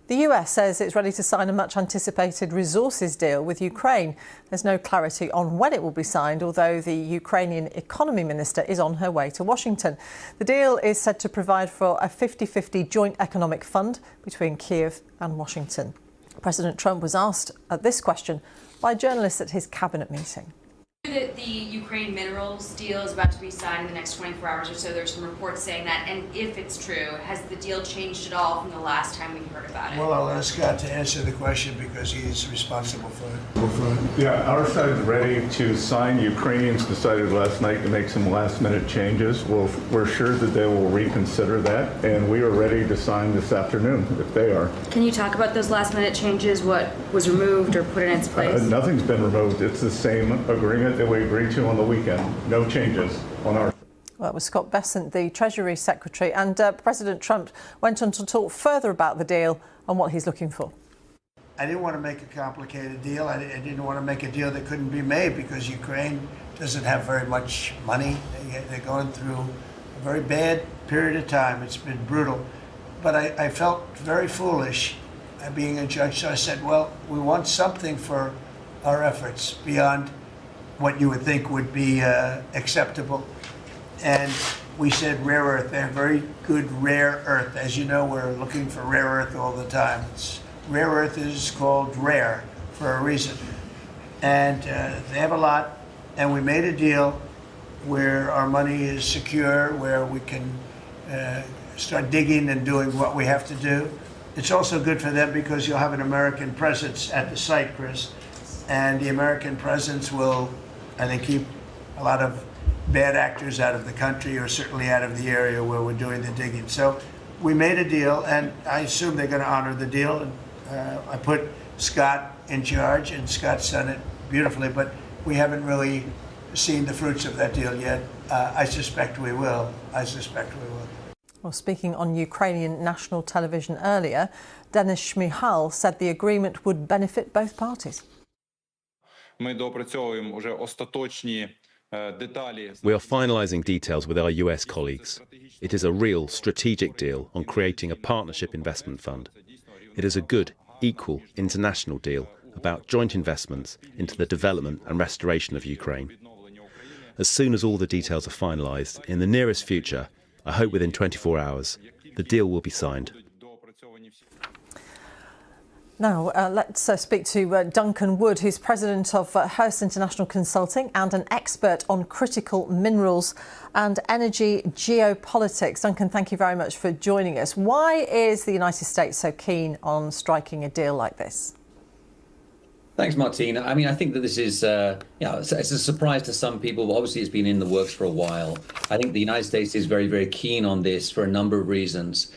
The US says it's ready to sign a much-anticipated resources deal with Ukraine. There's no clarity on when it will be signed, although the Ukrainian economy minister is on her way to Washington. The deal is said to provide for a 50-50 joint economic fund between Kyiv and Washington. President Trump was asked this question by journalists at his cabinet meeting. That the Ukraine minerals deal is about to be signed in the next 24 hours or so. There's some reports saying that, and if it's true, has the deal changed at all from the last time we heard about it? Well, I'll ask Scott to answer the question because he's responsible for it. Yeah, our side is ready to sign. Ukrainians decided last night to make some last-minute changes. We're sure that they will reconsider that, and we are ready to sign this afternoon if they are. Can you talk about those last-minute changes? What was removed or put in its place? Nothing's been removed. It's the same agreement that we agreed to on the weekend. No changes on our. Well, it was Scott Bessent, the Treasury Secretary, and President Trump went on to talk further about the deal and what he's looking for. I didn't want to make a complicated deal. I didn't want to make a deal that couldn't be made because Ukraine doesn't have very much money. They're going through a very bad period of time. It's been brutal. But I felt very foolish being a judge, so I said, well, we want something for our efforts beyond what you would think would be acceptable. And we said rare earth. They have very good rare earth. As you know, we're looking for rare earth all the time. Rare earth is called rare for a reason. And they have a lot. And we made a deal where our money is secure, where we can start digging and doing what we have to do. It's also good for them because you'll have an American presence at the site, Chris. And the American presence will, I think, keep a lot of bad actors out of the country, or certainly out of the area where we're doing the digging. So we made a deal, and I assume they're going to honor the deal. And I put Scott in charge, and Scott's done it beautifully, but we haven't really seen the fruits of that deal yet. I suspect we will. Well, speaking on Ukrainian national television earlier, Denis Shmyhal said the agreement would benefit both parties. We are finalising details with our US colleagues. It is a real strategic deal on creating a partnership investment fund. It is a good, equal international deal about joint investments into the development and restoration of Ukraine. As soon as all the details are finalised, in the nearest future, I hope within 24 hours, the deal will be signed. Now, let's speak to Duncan Wood, who's president of Hearst International Consulting and an expert on critical minerals and energy geopolitics. Duncan, thank you very much for joining us. Why is the United States so keen on striking a deal like this? Thanks, Martina. I mean, I think that this is, it's a surprise to some people, but obviously it's been in the works for a while. I think the United States is very, very keen on this for a number of reasons.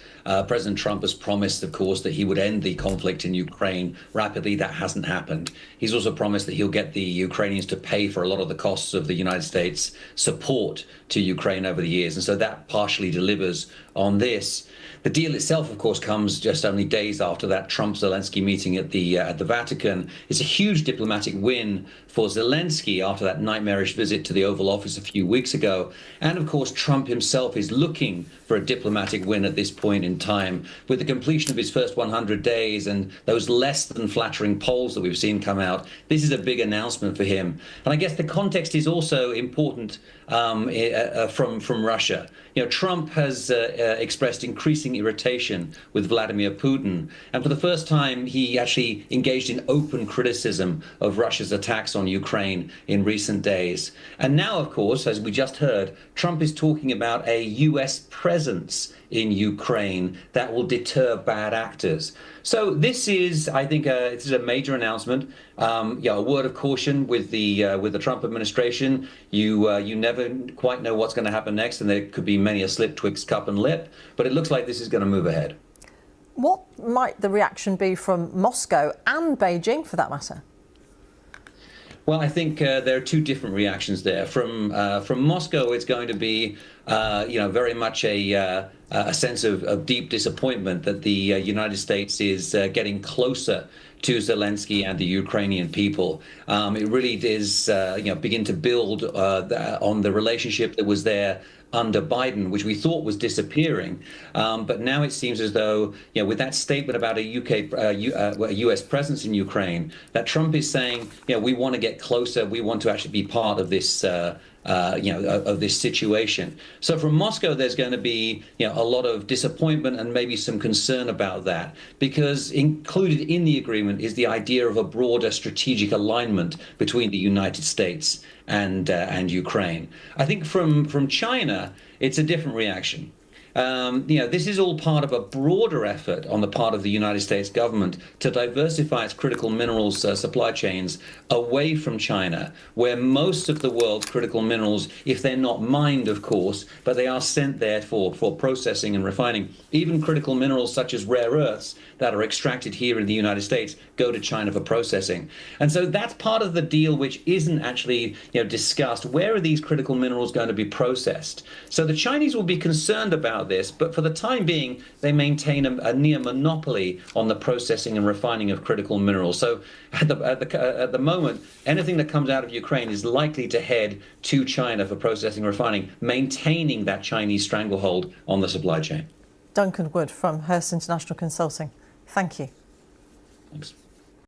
President Trump has promised, of course, that he would end the conflict in Ukraine rapidly. That hasn't happened. He's also promised that he'll get the Ukrainians to pay for a lot of the costs of the United States' support to Ukraine over the years. And so that partially delivers on this. The deal itself, of course, comes just only days after that Trump-Zelensky meeting at the Vatican. It's a huge diplomatic win for Zelensky after that nightmarish visit to the Oval Office a few weeks ago. And, of course, Trump himself is looking for a diplomatic win at this point in time. With the completion of his first 100 days and those less than flattering polls that we've seen come out, this is a big announcement for him. And I guess the context is also important from Russia. You know, Trump has expressed increasing irritation with Vladimir Putin. And for the first time, he actually engaged in open criticism of Russia's attacks on Ukraine in recent days. And now, of course, as we just heard, Trump is talking about a U.S. presence in Ukraine that will deter bad actors. So this is, I think, this is a major announcement. A word of caution with the Trump administration. You never quite know what's going to happen next, and there could be many a slip twixt cup and lip. But it looks like this is going to move ahead. What might the reaction be from Moscow and Beijing, for that matter? Well, I think there are two different reactions there. From Moscow, it's going to be, very much a sense of deep disappointment that the United States is getting closer to Zelensky and the Ukrainian people. It really is, begin to build on the relationship that was there under Biden, which we thought was disappearing. But now it seems as though, with that statement about a US presence in Ukraine, that Trump is saying, we want to get closer. We want to actually be part of this of this situation. So from Moscow, there's going to be a lot of disappointment and maybe some concern about that, because included in the agreement is the idea of a broader strategic alignment between the United States and Ukraine. I think from China, it's a different reaction. This is all part of a broader effort on the part of the United States government to diversify its critical minerals supply chains away from China, where most of the world's critical minerals, if they're not mined, of course, but they are sent there for processing and refining. Even critical minerals such as rare earths that are extracted here in the United States go to China for processing. And so that's part of the deal which isn't actually discussed. Where are these critical minerals going to be processed? So the Chinese will be concerned about this, but for the time being, they maintain a near monopoly on the processing and refining of critical minerals. So at the moment, anything that comes out of Ukraine is likely to head to China for processing and refining, maintaining that Chinese stranglehold on the supply chain. Duncan Wood from Hearst International Consulting. Thank you. Thanks.